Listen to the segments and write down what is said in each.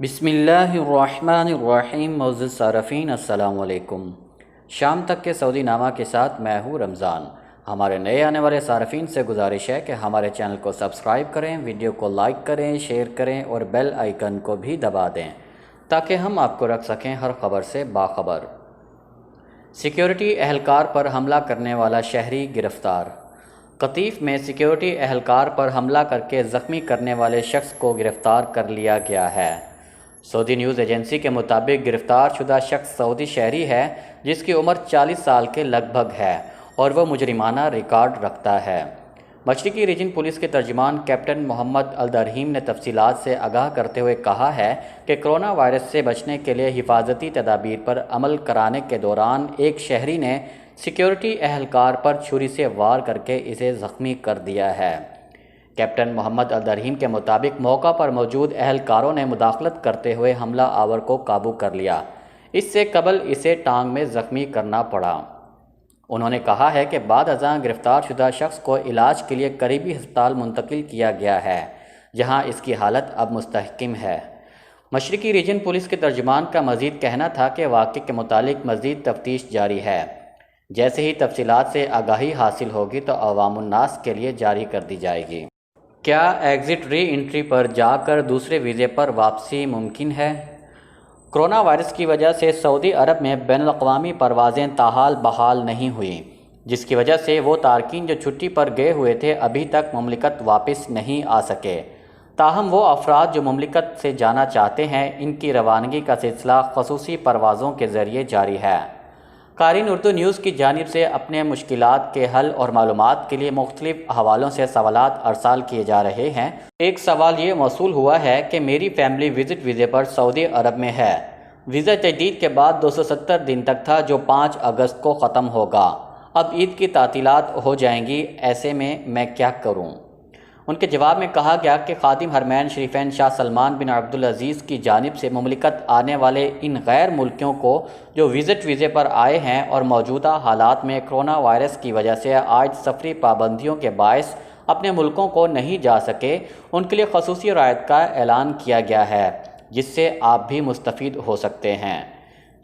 بسم اللہ الرحمن الرحیم۔ معزز صارفین السلام علیکم۔ شام تک کے سعودی نامہ کے ساتھ میں ہوں رمضان۔ ہمارے نئے آنے والے صارفین سے گزارش ہے کہ ہمارے چینل کو سبسکرایب کریں، ویڈیو کو لائک کریں، شیئر کریں اور بیل آئیکن کو بھی دبا دیں تاکہ ہم آپ کو رکھ سکیں ہر خبر سے باخبر۔ سیکریٹی اہلکار پر حملہ کرنے والا شہری گرفتار۔ قطیف میں سیکریٹی اہلکار پر حملہ کر کے زخمی کرنے والے شخص کو گرفتار کر لیا گیا ہے۔ سعودی نیوز ایجنسی کے مطابق گرفتار شدہ شخص سعودی شہری ہے جس کی عمر 40 سال کے لگ بھگ ہے اور وہ مجرمانہ ریکارڈ رکھتا ہے۔ مشرقی ریجن پولیس کے ترجمان کیپٹن محمد الدرہیم نے تفصیلات سے آگاہ کرتے ہوئے کہا ہے کہ کرونا وائرس سے بچنے کے لیے حفاظتی تدابیر پر عمل کرانے کے دوران ایک شہری نے سیکیورٹی اہلکار پر چھری سے وار کر کے اسے زخمی کر دیا ہے۔ کیپٹن محمد الدرہیم کے مطابق موقع پر موجود اہلکاروں نے مداخلت کرتے ہوئے حملہ آور کو قابو کر لیا۔ اس سے قبل اسے ٹانگ میں زخمی کرنا پڑا۔ انہوں نے کہا ہے کہ بعد ازاں گرفتار شدہ شخص کو علاج کے لیے قریبی ہسپتال منتقل کیا گیا ہے جہاں اس کی حالت اب مستحکم ہے۔ مشرقی ریجن پولیس کے ترجمان کا مزید کہنا تھا کہ واقعے کے متعلق مزید تفتیش جاری ہے۔ جیسے ہی تفصیلات سے آگاہی حاصل ہوگی تو عوام الناس کے لیے جاری کر دی جائے گی۔ کیا ایگزٹ ری انٹری پر جا کر دوسرے ویزے پر واپسی ممکن ہے؟ کرونا وائرس کی وجہ سے سعودی عرب میں بین الاقوامی پروازیں تاحال بحال نہیں ہوئیں، جس کی وجہ سے وہ تارکین جو چھٹی پر گئے ہوئے تھے ابھی تک مملکت واپس نہیں آ سکے۔ تاہم وہ افراد جو مملکت سے جانا چاہتے ہیں ان کی روانگی کا سلسلہ خصوصی پروازوں کے ذریعے جاری ہے۔ کریں اردو نیوز کی جانب سے اپنے مشکلات کے حل اور معلومات کے لیے مختلف حوالوں سے سوالات ارسال کیے جا رہے ہیں۔ ایک سوال یہ موصول ہوا ہے کہ میری فیملی وزٹ ویزے پر سعودی عرب میں ہے۔ ویزا تجدید کے بعد 270 دن تک تھا جو 5 اگست کو ختم ہوگا۔ اب عید کی تعطیلات ہو جائیں گی، ایسے میں کیا کروں؟ ان کے جواب میں کہا گیا کہ خادم حرمین شریفین شاہ سلمان بن عبدالعزیز کی جانب سے مملکت آنے والے ان غیر ملکیوں کو جو وزٹ ویزے پر آئے ہیں اور موجودہ حالات میں کرونا وائرس کی وجہ سے عائد سفری پابندیوں کے باعث اپنے ملکوں کو نہیں جا سکے، ان کے لیے خصوصی رعایت کا اعلان کیا گیا ہے جس سے آپ بھی مستفید ہو سکتے ہیں۔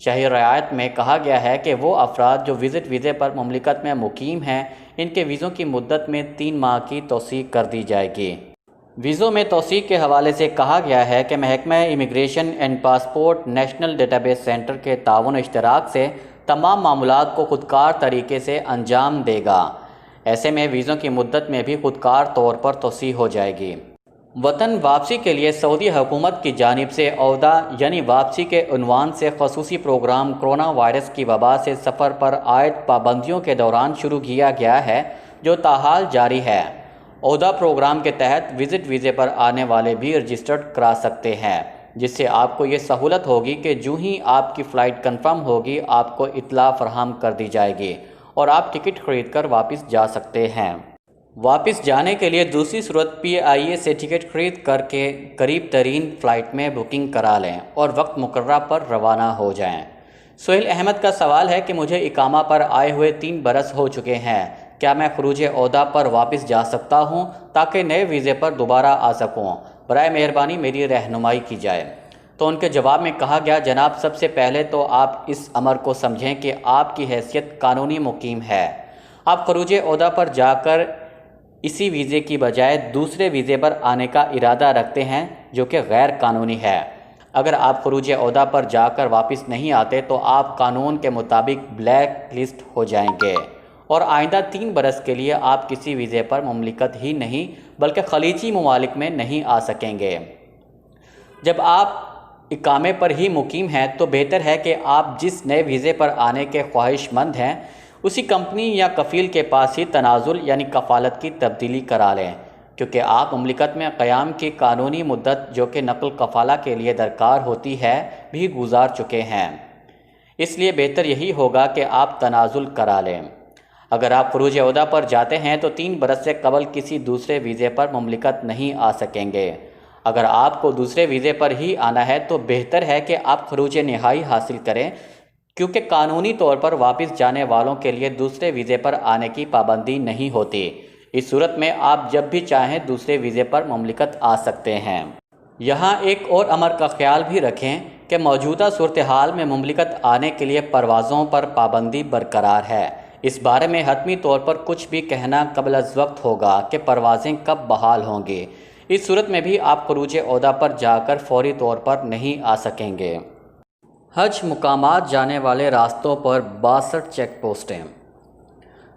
شاہی رعایت میں کہا گیا ہے کہ وہ افراد جو وزٹ ویزے پر مملکت میں مقیم ہیں ان کے ویزوں کی مدت میں 3 ماہ کی توسیع کر دی جائے گی۔ ویزوں میں توسیع کے حوالے سے کہا گیا ہے کہ محکمہ immigration and passport national data base centre کے تعاون و اشتراک سے تمام معاملات کو خودکار طریقے سے انجام دے گا۔ ایسے میں ویزوں کی مدت میں بھی خودکار طور پر توسیع ہو جائے گی۔ وطن واپسی کے لیے سعودی حکومت کی جانب سے عودہ یعنی واپسی کے عنوان سے خصوصی پروگرام کرونا وائرس کی وبا سے سفر پر عائد پابندیوں کے دوران شروع کیا گیا ہے جو تاحال جاری ہے۔ عودہ پروگرام کے تحت وزٹ ویزے پر آنے والے بھی رجسٹرڈ کرا سکتے ہیں، جس سے آپ کو یہ سہولت ہوگی کہ جو ہی آپ کی فلائٹ کنفرم ہوگی آپ کو اطلاع فراہم کر دی جائے گی اور آپ ٹکٹ خرید کر واپس جا سکتے ہیں۔ واپس جانے کے لیے دوسری صورت PIA سے ٹکٹ خرید کر کے قریب ترین فلائٹ میں بکنگ کرا لیں اور وقت مقررہ پر روانہ ہو جائیں۔ سہیل احمد کا سوال ہے کہ مجھے اقامہ پر آئے ہوئے 3 برس ہو چکے ہیں، کیا میں خروج عہدہ پر واپس جا سکتا ہوں تاکہ نئے ویزے پر دوبارہ آ سکوں؟ برائے مہربانی میری رہنمائی کی جائے۔ تو ان کے جواب میں کہا گیا، جناب سب سے پہلے تو آپ اس امر کو سمجھیں کہ آپ کی حیثیت قانونی مقیم ہے۔ آپ خروج عہدہ پر جا کر اسی ویزے کی بجائے دوسرے ویزے پر آنے کا ارادہ رکھتے ہیں جو کہ غیر قانونی ہے۔ اگر آپ خروج عہدہ پر جا کر واپس نہیں آتے تو آپ قانون کے مطابق بلیک لسٹ ہو جائیں گے اور آئندہ 3 برس کے لیے آپ کسی ویزے پر مملکت ہی نہیں بلکہ خلیجی ممالک میں نہیں آ سکیں گے۔ جب آپ اقامے پر ہی مقیم ہیں تو بہتر ہے کہ آپ جس نئے ویزے پر آنے کے خواہش مند ہیں اسی کمپنی یا کفیل کے پاس ہی تنازل یعنی کفالت کی تبدیلی کرا لیں، کیونکہ آپ مملکت میں قیام کی قانونی مدت جو کہ نقل کفالہ کے لیے درکار ہوتی ہے بھی گزار چکے ہیں۔ اس لیے بہتر یہی ہوگا کہ آپ تنازل کرا لیں۔ اگر آپ خروج عہدہ پر جاتے ہیں تو 3 برس سے قبل کسی دوسرے ویزے پر مملکت نہیں آ سکیں گے۔ اگر آپ کو دوسرے ویزے پر ہی آنا ہے تو بہتر ہے کہ آپ خروج نہائی حاصل کریں، کیونکہ قانونی طور پر واپس جانے والوں کے لیے دوسرے ویزے پر آنے کی پابندی نہیں ہوتی۔ اس صورت میں آپ جب بھی چاہیں دوسرے ویزے پر مملکت آ سکتے ہیں۔ یہاں ایک اور امر کا خیال بھی رکھیں کہ موجودہ صورتحال میں مملکت آنے کے لیے پروازوں پر پابندی برقرار ہے۔ اس بارے میں حتمی طور پر کچھ بھی کہنا قبل از وقت ہوگا کہ پروازیں کب بحال ہوں گی۔ اس صورت میں بھی آپ خروج عہدہ پر جا کر فوری طور پر نہیں آ سکیں گے۔ حج مقامات جانے والے راستوں پر 62 چیک پوسٹیں۔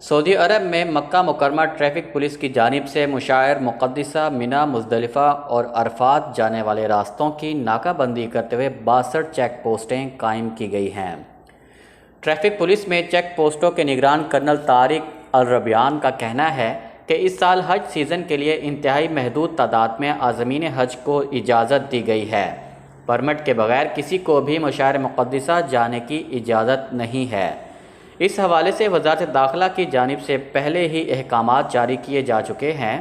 سعودی عرب میں مکہ مکرمہ ٹریفک پولیس کی جانب سے مشاعر مقدسہ منا مزدلفہ اور عرفات جانے والے راستوں کی ناکہ بندی کرتے ہوئے 62 چیک پوسٹیں قائم کی گئی ہیں۔ ٹریفک پولیس میں چیک پوسٹوں کے نگران کرنل طارق الربیان کا کہنا ہے کہ اس سال حج سیزن کے لیے انتہائی محدود تعداد میں عازمین حج کو اجازت دی گئی ہے۔ پرمٹ کے بغیر کسی کو بھی مشاعر مقدسہ جانے کی اجازت نہیں ہے۔ اس حوالے سے وزارت داخلہ کی جانب سے پہلے ہی احکامات جاری کیے جا چکے ہیں،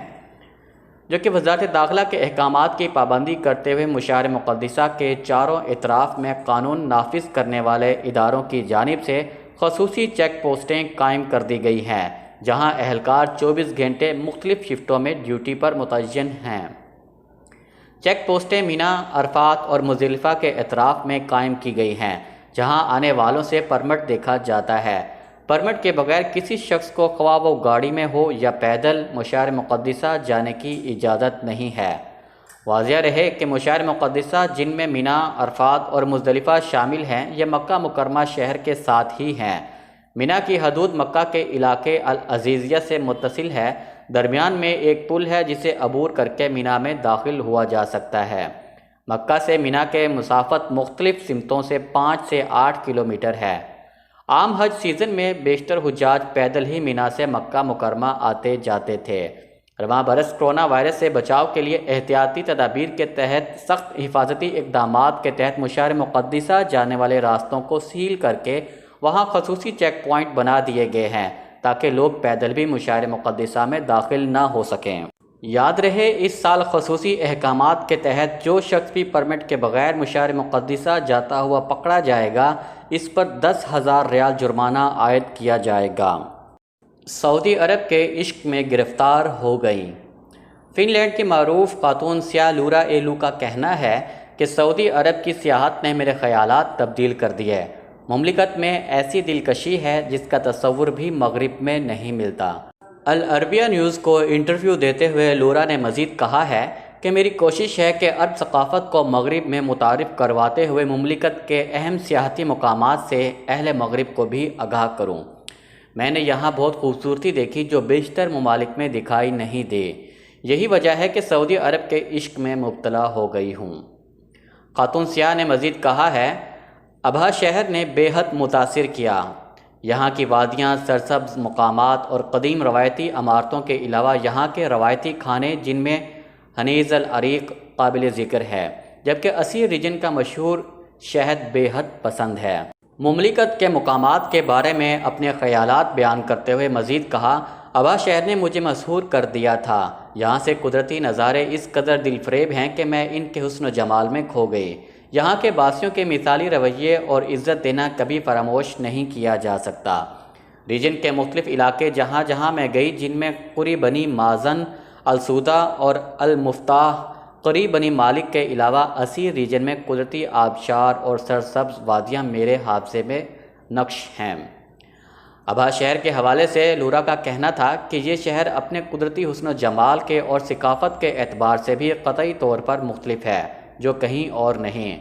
جو کہ وزارت داخلہ کے احکامات کی پابندی کرتے ہوئے مشاعر مقدسہ کے چاروں اطراف میں قانون نافذ کرنے والے اداروں کی جانب سے خصوصی چیک پوسٹیں قائم کر دی گئی ہیں، جہاں اہلکار 24 گھنٹے مختلف شفٹوں میں ڈیوٹی پر متعین ہیں۔ چیک پوسٹیں مینا، عرفات اور مزدلفہ کے اطراف میں قائم کی گئی ہیں، جہاں آنے والوں سے پرمٹ دیکھا جاتا ہے۔ پرمٹ کے بغیر کسی شخص کو خواہ وہ گاڑی میں ہو یا پیدل مشاعر مقدسہ جانے کی اجازت نہیں ہے۔ واضح رہے کہ مشاعر مقدسہ جن میں مینا، عرفات اور مزدلفہ شامل ہیں، یہ مکہ مکرمہ شہر کے ساتھ ہی ہیں۔ مینا کی حدود مکہ کے علاقے العزیزیہ سے متصل ہے۔ درمیان میں ایک پل ہے جسے عبور کر کے مینا میں داخل ہوا جا سکتا ہے۔ مکہ سے مینا کے مسافت مختلف سمتوں سے 5 سے 8 کلومیٹر ہے۔ عام حج سیزن میں بیشتر حجاج پیدل ہی مینا سے مکہ مکرمہ آتے جاتے تھے۔ رواں برس کرونا وائرس سے بچاؤ کے لیے احتیاطی تدابیر کے تحت سخت حفاظتی اقدامات کے تحت مشاعر مقدسہ جانے والے راستوں کو سیل کر کے وہاں خصوصی چیک پوائنٹ بنا دیے گئے ہیں تاکہ لوگ پیدل بھی مشاعر مقدسہ میں داخل نہ ہو سکیں۔ یاد رہے اس سال خصوصی احکامات کے تحت جو شخص بھی پرمٹ کے بغیر مشاعر مقدسہ جاتا ہوا پکڑا جائے گا، اس پر 10,000 ریال جرمانہ عائد کیا جائے گا۔ سعودی عرب کے عشق میں گرفتار ہو گئیں۔ فن لینڈ کی معروف خاتون سیاح لورا ایلو کا کہنا ہے کہ سعودی عرب کی سیاحت نے میرے خیالات تبدیل کر دیے۔ مملکت میں ایسی دلکشی ہے جس کا تصور بھی مغرب میں نہیں ملتا۔ العربیہ نیوز کو انٹرویو دیتے ہوئے لورا نے مزید کہا ہے کہ میری کوشش ہے کہ عرب ثقافت کو مغرب میں متعارف کرواتے ہوئے مملکت کے اہم سیاحتی مقامات سے اہل مغرب کو بھی آگاہ کروں۔ میں نے یہاں بہت خوبصورتی دیکھی جو بیشتر ممالک میں دکھائی نہیں دے۔ یہی وجہ ہے کہ سعودی عرب کے عشق میں مبتلا ہو گئی ہوں۔ خاتون سیاح نے مزید کہا ہے، ابہا شہر نے بے حد متاثر کیا۔ یہاں کی وادیاں، سرسبز مقامات اور قدیم روایتی عمارتوں کے علاوہ یہاں کے روایتی کھانے جن میں حنیذ العریق قابل ذکر ہے، جبکہ اسی ریجن کا مشہور شہد بے حد پسند ہے۔ مملکت کے مقامات کے بارے میں اپنے خیالات بیان کرتے ہوئے مزید کہا، ابہا شہر نے مجھے مسحور کر دیا تھا۔ یہاں سے قدرتی نظارے اس قدر دل فریب ہیں کہ میں ان کے حسن و جمال میں کھو گئی۔ یہاں کے باسیوں کے مثالی رویے اور عزت دینا کبھی فراموش نہیں کیا جا سکتا۔ ریجن کے مختلف علاقے جہاں جہاں میں گئی، جن میں قری بنی مازن، السودہ اور المفتاح، قری بنی مالک کے علاوہ اسی ریجن میں قدرتی آبشار اور سرسبز وادیاں میرے حافظے میں نقش ہیں۔ ابہا شہر کے حوالے سے لورا کا کہنا تھا کہ یہ شہر اپنے قدرتی حسن و جمال کے اور ثقافت کے اعتبار سے بھی قطعی طور پر مختلف ہے، جو کہیں اور نہیں۔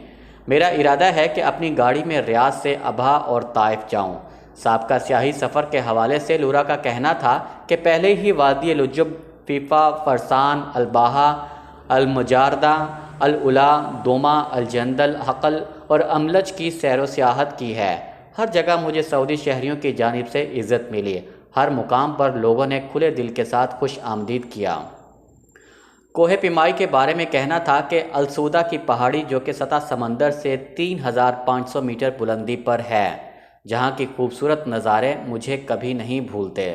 میرا ارادہ ہے کہ اپنی گاڑی میں ریاض سے ابہا اور طائف جاؤں۔ سابقہ سیاحی سفر کے حوالے سے لورا کا کہنا تھا کہ پہلے ہی وادی لجب، فیفا، فرسان، الباہا، المجاردہ، العلا، دوما، الجندل، حقل اور املج کی سیر و سیاحت کی ہے۔ ہر جگہ مجھے سعودی شہریوں کی جانب سے عزت ملی۔ ہر مقام پر لوگوں نے کھلے دل کے ساتھ خوش آمدید کیا۔ کوہ پیمائی کے بارے میں کہنا تھا کہ السودہ کی پہاڑی جو کہ سطح سمندر سے 3500 میٹر بلندی پر ہے، جہاں کی خوبصورت نظارے مجھے کبھی نہیں بھولتے۔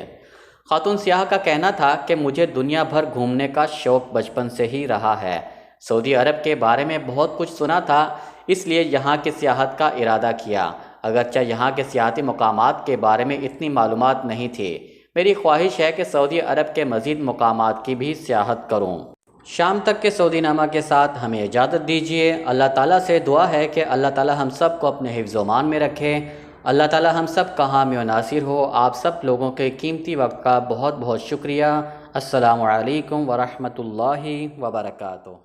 خاتون سیاح کا کہنا تھا کہ مجھے دنیا بھر گھومنے کا شوق بچپن سے ہی رہا ہے۔ سعودی عرب کے بارے میں بہت کچھ سنا تھا، اس لیے یہاں کی سیاحت کا ارادہ کیا۔ اگرچہ یہاں کے سیاحتی مقامات کے بارے میں اتنی معلومات نہیں تھی، میری خواہش ہے کہ سعودی عرب کے مزید مقامات کی بھی سیاحت کروں۔ شام تک کے سعودی نامہ کے ساتھ ہمیں اجازت دیجیے۔ اللہ تعالیٰ سے دعا ہے کہ اللہ تعالیٰ ہم سب کو اپنے حفظ و امان میں رکھے، اللہ تعالیٰ ہم سب کا حامی و ناصر ہو۔ آپ سب لوگوں کے قیمتی وقت کا بہت بہت شکریہ۔ السلام علیکم ورحمۃ اللہ وبرکاتہ۔